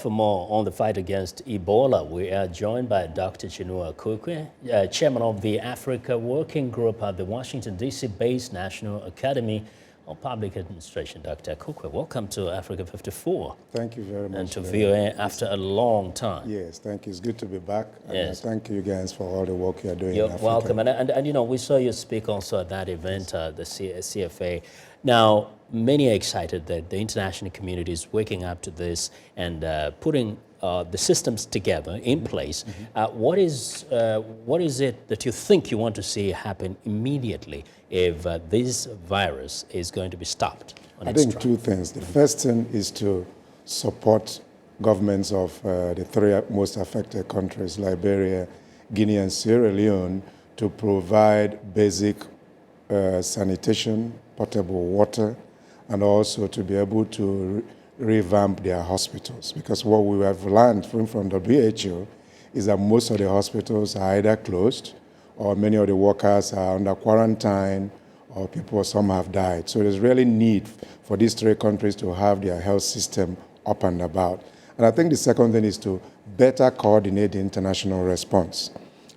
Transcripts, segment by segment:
For more on the fight against Ebola, we are joined by Dr. Chinua Akukwe, chairman of the Africa Working Group at the Washington, D.C.-based National Academy of Public Administration. Dr. Akukwe, welcome to Africa 54. Thank you very much. And to VOA after a long time. Yes, thank you. It's good to be back. Yes. And thank you guys for all the work you're doing You're in Africa. welcome. And you know, we saw you speak also at that event, the CFA. Now, many are excited that the international community is waking up to this and putting the systems together in place. What is it that you think you want to see happen immediately if this virus is going to be stopped? I think two things. The first thing is to support governments of the three most affected countries, Liberia, Guinea, and Sierra Leone, to provide basic sanitation, potable water, and also to be able to revamp their hospitals. Because what we have learned from WHO is that most of the hospitals are either closed or many of the workers are under quarantine or some have died. So there's really need for these three countries to have their health system up and about. And I think the second thing is to better coordinate the international response.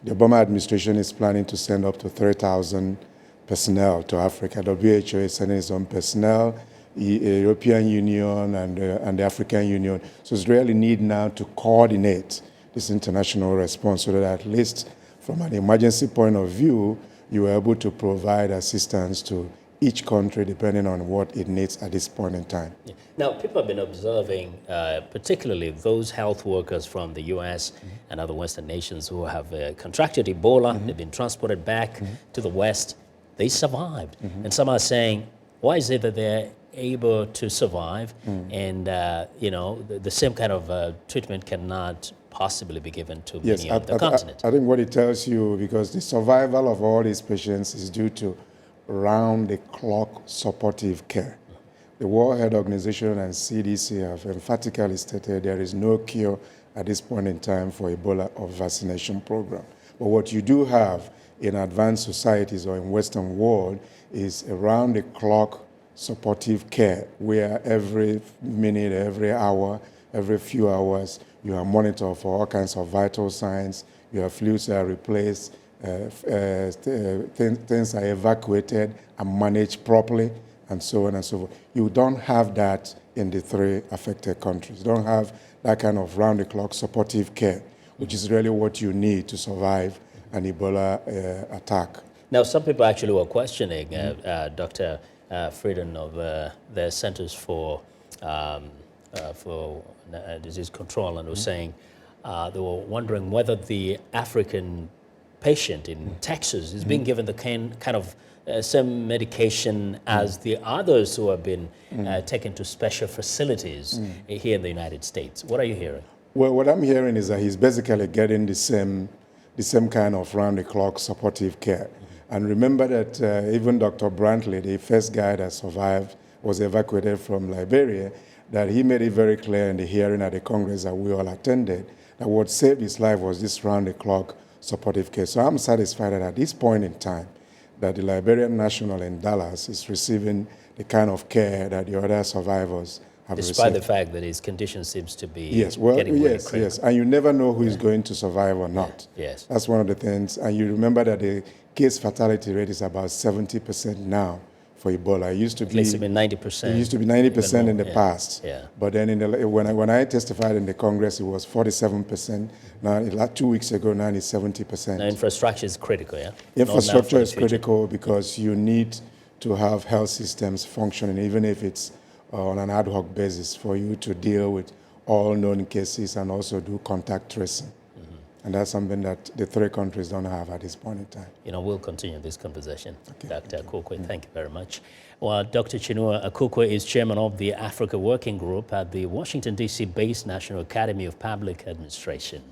The Obama administration is planning to send up to 3,000 personnel to Africa. WHO is sending its own personnel, the European Union and the African Union. So it's really need now to coordinate this international response so that at least from an emergency point of view, you are able to provide assistance to each country depending on what it needs at this point in time. Yeah. Now, people have been observing, particularly those health workers from the U.S. and other Western nations who have contracted Ebola. They've been transported back to the West. They survived. And some are saying, why is it that they're able to survive and, you know, the same kind of treatment cannot possibly be given to many of the continent? I think what it tells you, because the survival of all these patients is due to round-the-clock supportive care. The World Health Organization and CDC have emphatically stated there is no cure at this point in time for Ebola or vaccination program. But what you do have in advanced societies or in Western world is around-the-clock supportive care, where every minute, every hour, every few hours, you are monitored for all kinds of vital signs, your fluids are replaced, things are evacuated and managed properly, and so on and so forth. You don't have that in the three affected countries. You don't have that kind of round-the-clock supportive care, which is really what you need to survive an Ebola attack. Now, some people actually were questioning Dr. Frieden of the Centers for Disease Control, and was saying they were wondering whether the African patient in Texas is being given the kind of same medication as the others who have been taken to special facilities here in the United States. What are you hearing? Well, what I'm hearing is that he's basically getting the same kind of round-the-clock supportive care. And remember that even Dr. Brantley, the first guy that survived, was evacuated from Liberia, that he made it very clear in the hearing at the Congress that we all attended, that what saved his life was this round-the-clock supportive care. So I'm satisfied that at this point in time, that the Liberian National in Dallas is receiving the kind of care that the other survivors have received. Despite the fact that his condition seems to be getting really critical. Yes, and you never know who is going to survive or not. Yes. That's one of the things. And you remember that the case fatality rate is about 70% now for Ebola. It used to be 90%. It used to be 90% in the past. Yeah. But then when I testified in the Congress, it was 47%. Now, like 2 weeks ago, now it's 70%. Now, infrastructure is critical, yeah? Infrastructure is critical because you need to have health systems functioning, even if it's on an ad hoc basis, for you to deal with all known cases and also do contact tracing. And that's something that the three countries don't have at this point in time. You know, we'll continue this conversation. Okay. Dr. Akukwe, thank you very much. Well, Dr. Chinua Akukwe is chairman of the Africa Working Group at the Washington, D.C.-based National Academy of Public Administration.